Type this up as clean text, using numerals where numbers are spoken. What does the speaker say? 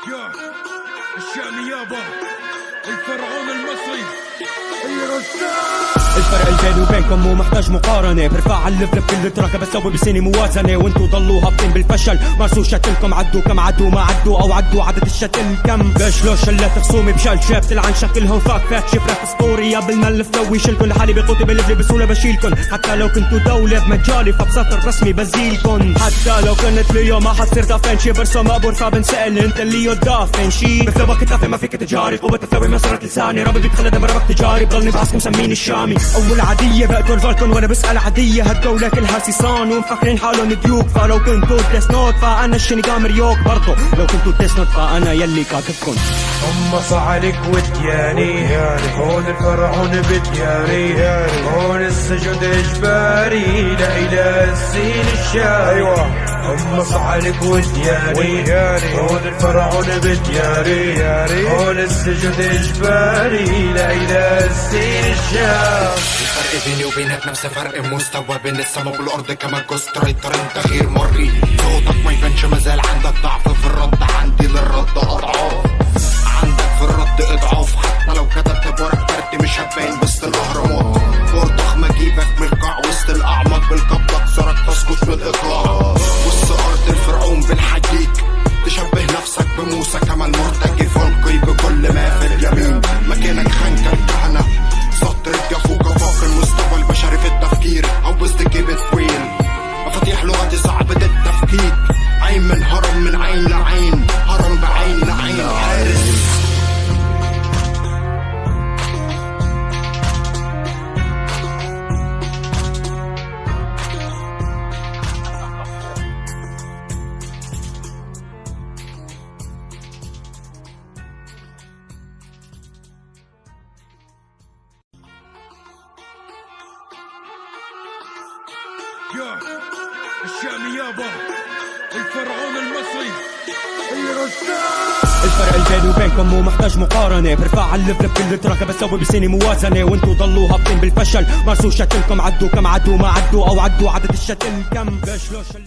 يا الشامي يابا الفرعون المصري. الفرق البيني وبينكم مو محتاج مقارنة، برفع على الليفل بكل تراكة بسوي بسني موازنة، وانتو ضلوا هابطين بالفشل. مارسوا شتلكم، عدوا كم عدوا ما عدوا او عدوا عدد الشتل كم. ليش لو شلت خصومي بشل شيب تلعن شكلهم فاك فات شفرة اسطوري قبل ما اللف لوي شلكن لحالي بقوتي بالليفل بسهولة بشيلكن. حتى لو كنتوا دولة بمجالي فبسطر رسمي بزيلكن. حتى لو كنت ليو ما حتصير دافن شي برسو ما بورفا بنسأل انت الليو دافن شي بثوبك تافه ما فيك تجاري. قوة الثوي ما صارت لساني رابط بيتخلى دم ربك تجاري. بضلني بعصكم مسميني الشامي اول عادية بقتل فالكون وانا بسأل عادية. هالدولة كلها سيسان ومفكرين حالهم ديوك. فلو كنتوا ديس نوت فانا الشينيغامي ريوك برضو. لو كنتوا ديس نوت فانا يلي كاتبكن. هم صعلك ودياني هون الفرعون بدياري هون السجود اجباري لا اله السين الشاري. هم صعلك ودياني هون الفرعون بدياري هون السجود اجباري لا اله السين الشاري. الفرق بيني وبينك نفس فرق مستوى بين السما والارض كما كوسترايتر. انت غير مري صوتك ما يبانش مازال عندك ضعف في الرد. عندي للرد اضعاف عندك في الرد اضعاف. حتى لو كتبت بورق كارت مش هتبين وسط الاهرامات. برضخ مجيبك من القاع وسط الاعماق بالقبضه اكسرك تسقط من الايقاع. وسط ارض الفرعون بنحييك تشبه نفسك بموسى كمان مرتكب فلقي بكل ما في اليمين. مكانك خنجر كهنه سطر الجفوك فوق المستوى البشري في التفكير. عاوز تجيب طويل مفاتيح لغتي صعبة التفكيك. عين من هرم من عين لعين هرم بعين لعين حارس. يا الشامي يابا الفرعون المصري. الفرق البيني وبينكم مو محتاج مقارنة، برفع على الليفل بكل تراكة بسوي بسني موازنة، وانتو ضلوا هابطين بالفشل. مارسوا شتلكم، عدوا كم عدوا ما عدوا او عدوا عدد الشتل كم. ليش لو شلت